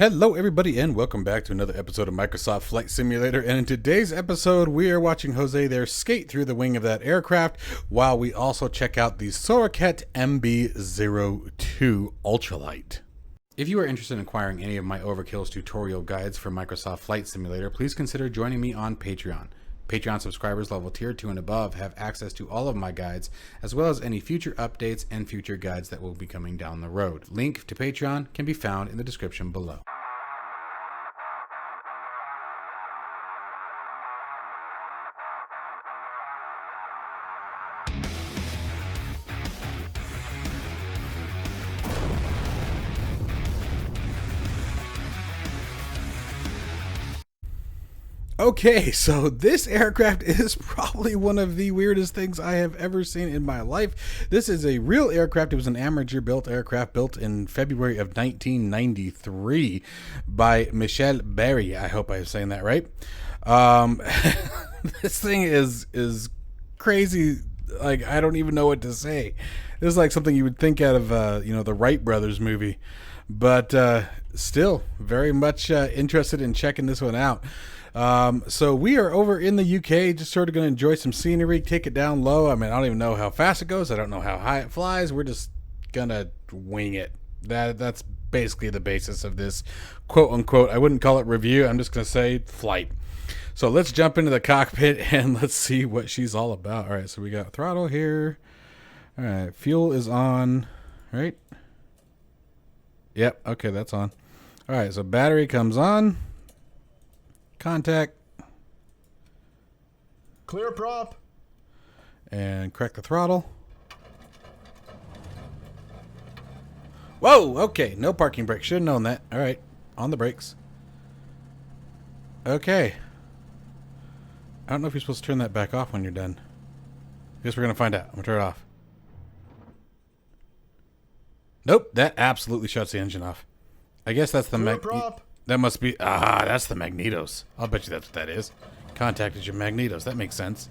Hello everybody and welcome back to another episode of Microsoft Flight Simulator, and in today's episode we are watching Jose there skate through the wing of that aircraft while we also check out the Souricette MB02 ultralight. If you are interested in acquiring any of my overkills tutorial guides for Microsoft Flight Simulator, please consider joining me on Patreon. Patreon subscribers level tier 2 and above have access to all of my guides, as well as any future updates and future guides that will be coming down the road. Link to Patreon can be found in the description below. Okay, so this aircraft is probably one of the weirdest things I have ever seen in my life. This is a real aircraft. It was an amateur-built aircraft built in February of 1993 by Michel Barry. I hope I'm saying that right. This thing is crazy. Like, I don't even know what to say. This is like something you would think out of, the Wright Brothers movie. But still, very much interested in checking this one out. So we are over in the UK, just sort of going to enjoy some scenery, take it down low. I mean, I don't even know how fast it goes. I don't know how high it flies. We're just going to wing it. That's basically the basis of this quote unquote. I wouldn't call it review. I'm just going to say flight. So let's jump into the cockpit and let's see what she's all about. All right. So we got throttle here. All right. Fuel is on, right? Yep. Okay. That's on. All right. So battery comes on. Contact. Clear prop. And correct the throttle. Whoa, okay. No parking brake. Should have known that. All right. On the brakes. Okay. I don't know if you're supposed to turn that back off when you're done. I guess we're going to find out. I'm going to turn it off. Nope. That absolutely shuts the engine off. I guess that's the prop. That must be... that's the magnetos. I'll bet you that's what that is. Contacted your magnetos. That makes sense.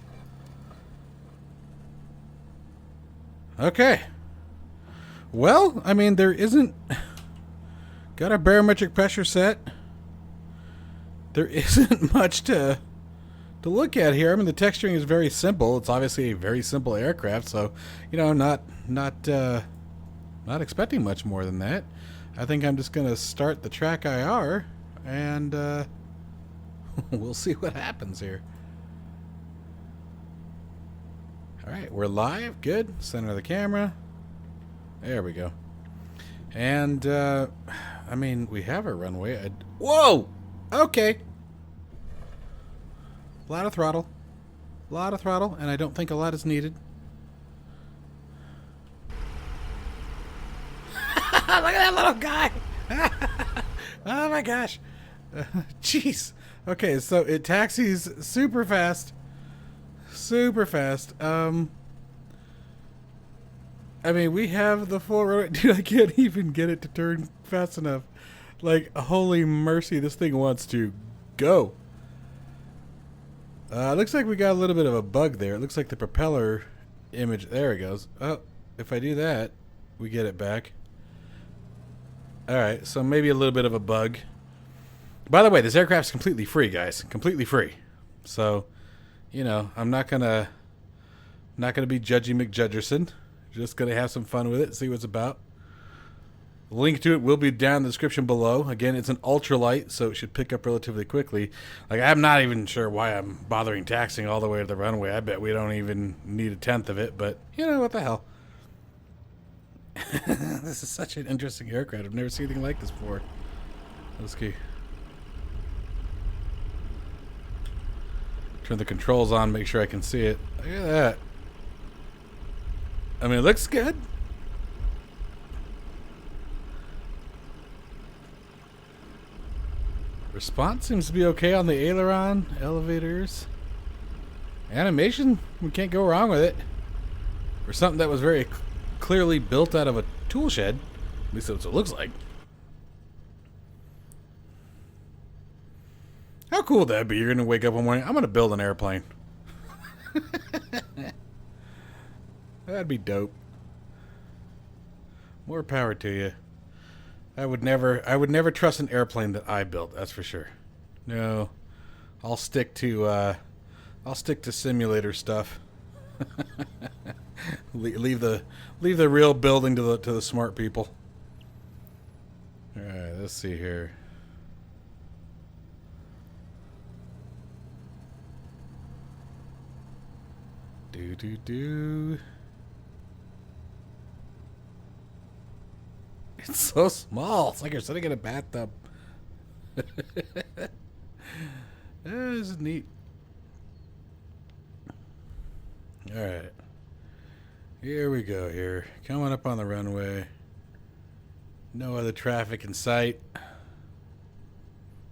Okay. Well, I mean, there isn't... Got our barometric pressure set. There isn't much to look at here. I mean, the texturing is very simple. It's obviously a very simple aircraft, so, not expecting much more than that. I think I'm just going to start the track IR and we'll see what happens here. All right, we're live. Good. Center of the camera. There we go. And, I mean, we have a runway. Whoa! Okay. A lot of throttle. And I don't think a lot is needed. Look at that little guy. Oh my gosh. Jeez. Okay, so it taxis super fast. I mean, we have the full road. Dude, I can't even get it to turn fast enough. Like, holy mercy, this thing wants to go. Looks like we got a little bit of a bug there. It looks like the propeller image. There it goes. Oh, if I do that, we get it back. Alright, so maybe a little bit of a bug. By the way, this aircraft's completely free, guys. Completely free. So, I'm not gonna be Judgy McJudgerson. Just gonna have some fun with it, see what it's about. The link to it will be down in the description below. Again, it's an ultralight, so it should pick up relatively quickly. Like, I'm not even sure why I'm bothering taxiing all the way to the runway. I bet we don't even need a tenth of it, but, what the hell. This is such an interesting aircraft. I've never seen anything like this before. Let's see. Turn the controls on, make sure I can see it. Look at that. I mean, it looks good. Response seems to be okay on the aileron, elevators. Animation, we can't go wrong with it. For something that was very clearly built out of a tool shed. At least that's what it looks like. How cool would that be? You're going to wake up one morning, I'm going to build an airplane. That'd be dope. More power to you. I would never trust an airplane that I built. That's for sure. No, I'll stick to simulator stuff. leave the real building to the smart people. All right, let's see here. Do. It's so small. It's like you're sitting in a bathtub. This is neat. All right. Here we go here. Coming up on the runway. No other traffic in sight.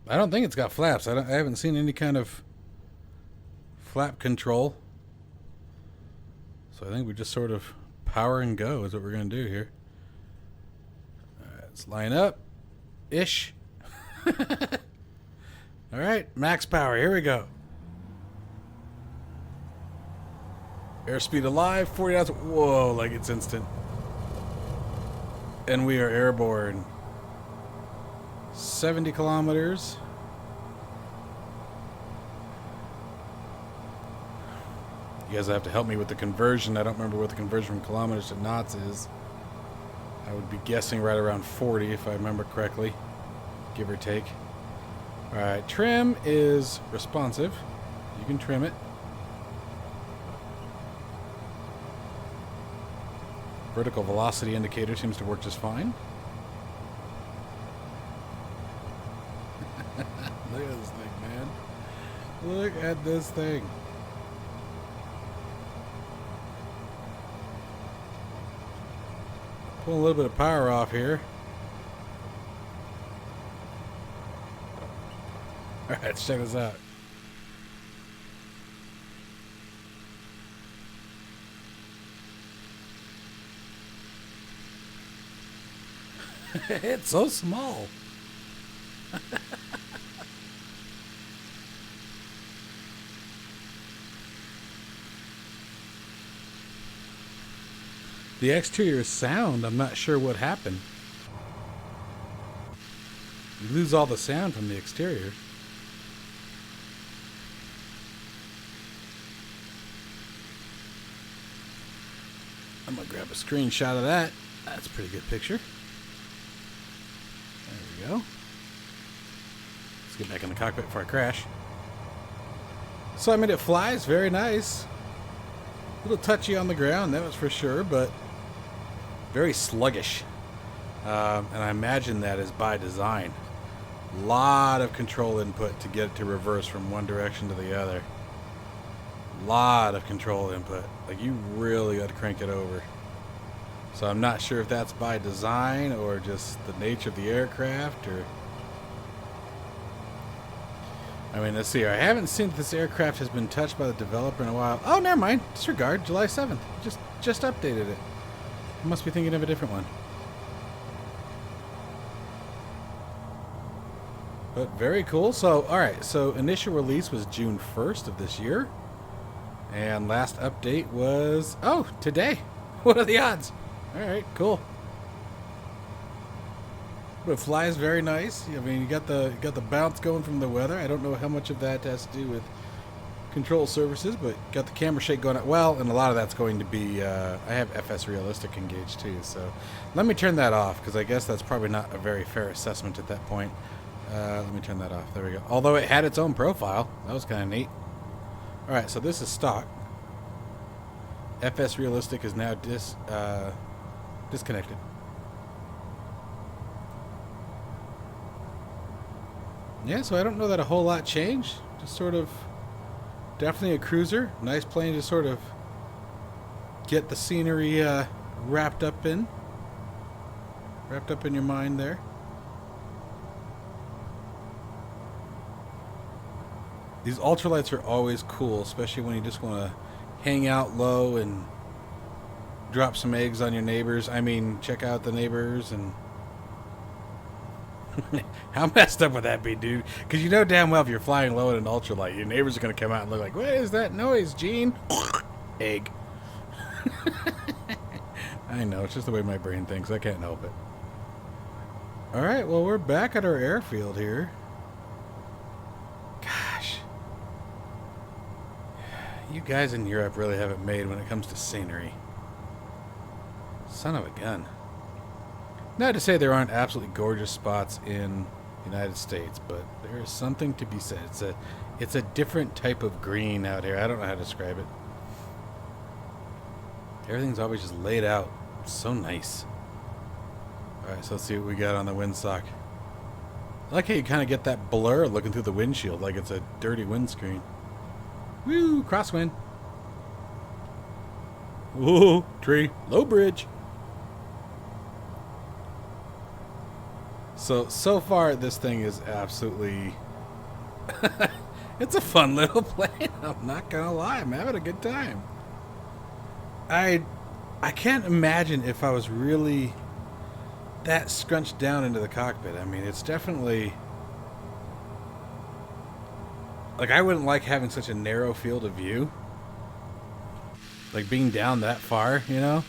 I don't think it's got flaps. I haven't seen any kind of flap control. So I think we just sort of power and go is what we're going to do here. All right, let's line up. Ish. All right, max power. Here we go. Airspeed alive, 40 knots. Whoa, like it's instant. And we are airborne. 70 kilometers. You guys have to help me with the conversion. I don't remember what the conversion from kilometers to knots is. I would be guessing right around 40 if I remember correctly, give or take. All right, trim is responsive. You can trim it. Vertical velocity indicator seems to work just fine. Look at this thing, man. Look at this thing. Pull a little bit of power off here. All right, let's check this out. It's so small. The exterior sound, I'm not sure what happened. You lose all the sound from the exterior. I'm gonna grab a screenshot of that. That's a pretty good picture. There we go. Let's get back in the cockpit before I crash. So I mean, it flies very nice. A little touchy on the ground, that was for sure, but very sluggish. And I imagine that is by design. A lot of control input to get it to reverse from one direction to the other. Lot of control input. Like, you really got to crank it over. So I'm not sure if that's by design or just the nature of the aircraft, or... I mean, let's see. I haven't seen that this aircraft has been touched by the developer in a while. Oh, never mind. Disregard. July 7th. Just updated it. I must be thinking of a different one. But very cool. So, alright. So, initial release was June 1st of this year. And last update was... oh, today. What are the odds? Alright, cool. But it flies very nice. I mean, you got the bounce going from the weather. I don't know how much of that has to do with control surfaces, but got the camera shake going. Well, and a lot of that's going to be... I have FS Realistic engaged too, so let me turn that off, because I guess that's probably not a very fair assessment at that point. Let me turn that off. There we go. Although it had its own profile. That was kind of neat. Alright, so this is stock. FS Realistic is now disconnected. Yeah, so I don't know that a whole lot changed. Just sort of definitely a cruiser. Nice plane to sort of get the scenery wrapped up in your mind there. These ultralights are always cool, especially when you just want to hang out low and drop some eggs on your neighbors. I mean, check out the neighbors. And how messed up would that be, dude? Because you know damn well if you're flying low in an ultralight, your neighbors are going to come out and look like, what is that noise, Gene? Egg. I know, it's just the way my brain thinks. I can't help it. All right, well, we're back at our airfield here. Gosh. You guys in Europe really have it made when it comes to scenery. Son of a gun. Not to say there aren't absolutely gorgeous spots in the United States, but there is something to be said. It's a different type of green out here. I don't know how to describe it. Everything's always just laid out so nice. Alright, so let's see what we got on the windsock. I like how you kind of get that blur looking through the windshield like it's a dirty windscreen. Woo! Crosswind. Whoa! Tree. Low bridge. So far this thing is absolutely... It's a fun little plane. I'm not gonna lie. I'm having a good time. I can't imagine if I was really that scrunched down into the cockpit. I mean, it's definitely... Like, I wouldn't like having such a narrow field of view. Like, being down that far, you know?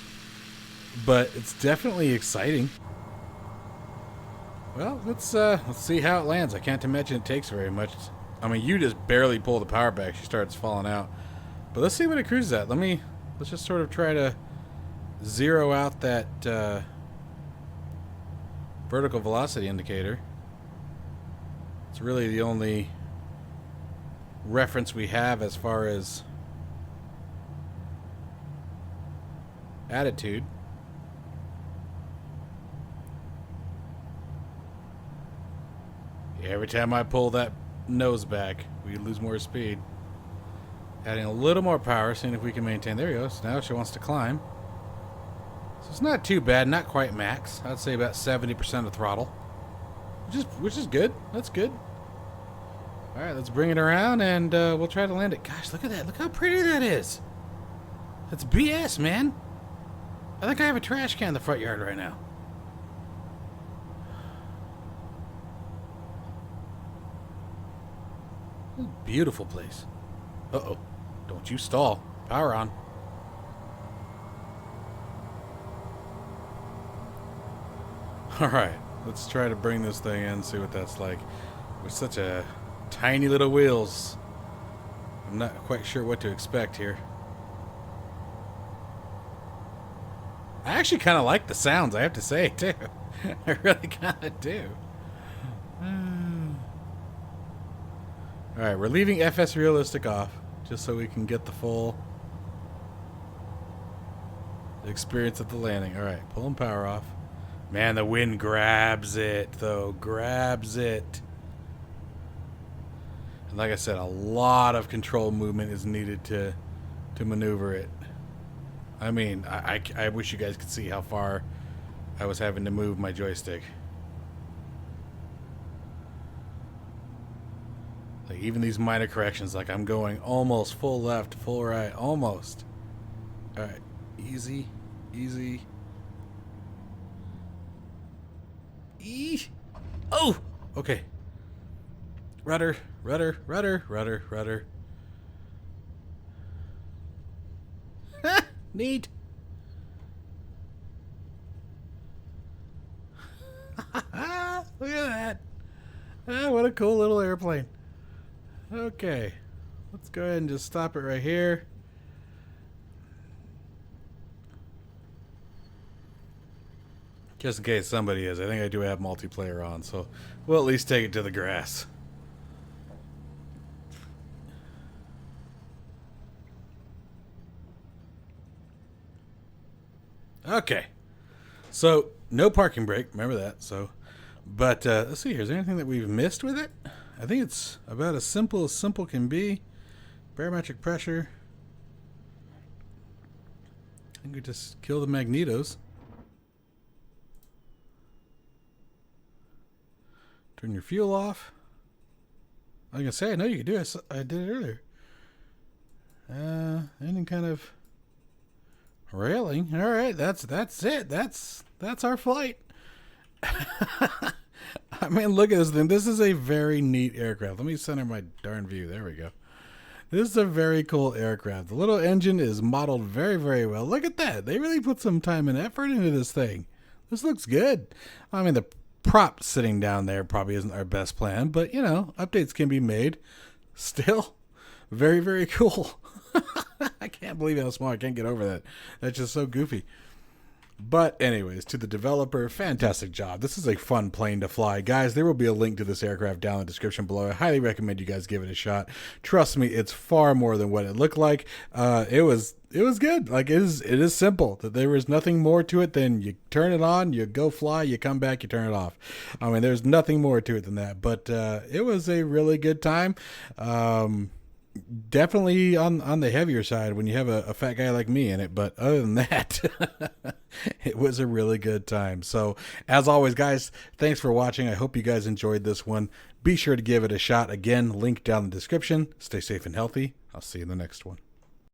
But it's definitely exciting. Well, let's see how it lands. I can't imagine it takes very much. I mean, you just barely pull the power back. She starts falling out. But let's see what it cruises at. Let's just sort of try to zero out that vertical velocity indicator. It's really the only reference we have as far as attitude. Every time I pull that nose back, we lose more speed. Adding a little more power, seeing if we can maintain. There he goes. Now she wants to climb. So it's not too bad, not quite max. I'd say about 70% of throttle, which is good. That's good. All right, let's bring it around and we'll try to land it. Gosh, look at that! Look how pretty that is. That's BS, man. I think I have a trash can in the front yard right now. Beautiful place. Uh-oh. Don't you stall. Power on. Alright. Let's try to bring this thing in, see what that's like. With such a tiny little wheels, I'm not quite sure what to expect here. I actually kind of like the sounds, I have to say, too. I really kind of do. Alright, we're leaving FS Realistic off, just so we can get the full experience of the landing. Alright, pulling power off. Man, the wind grabs it, though. Grabs it. And like I said, a lot of control movement is needed to maneuver it. I mean, I wish you guys could see how far I was having to move my joystick. Like, even these minor corrections, like I'm going almost full left, full right, almost. Alright, easy, easy. Oh! Okay. Rudder, rudder, rudder, rudder, rudder. Neat. Look at that. Ah, what a cool little airplane. Okay. Let's go ahead and just stop it right here. Just in case somebody is. I think I do have multiplayer on, so we'll at least take it to the grass. Okay. So, no parking brake. Remember that. So, but let's see here. Is there anything that we've missed with it? I think it's about as simple can be. Barometric pressure. I think we just kill the magnetos. Turn your fuel off. I was gonna say, I know you could do it. I did it earlier. Any kind of railing. All right, that's it. That's our flight. I mean, look at this thing. This is a very neat aircraft. Let me center my darn view. There we go. This is a very cool aircraft. The little engine is modeled very, very well. Look at that. They really put some time and effort into this thing. This looks good. I mean, the prop sitting down there probably isn't our best plan, but you know, updates can be made. Still, very, very cool. I can't believe how small. I can't get over that. That's just so goofy. But anyways, to the developer, fantastic job. This is a fun plane to fly. Guys, there will be a link to this aircraft down in the description below. I highly recommend you guys give it a shot. Trust me, it's far more than what it looked like. It was good. Like it is simple. That there is nothing more to it than you turn it on, you go fly, you come back, you turn it off. I mean, there's nothing more to it than that. But it was a really good time. Definitely on the heavier side when you have a fat guy like me in it, but other than that, it was a really good time. So as always, guys, thanks for watching. I hope you guys enjoyed this one. Be sure to give it a shot. Again, link down in the description. Stay safe and healthy. I'll see you in the next one.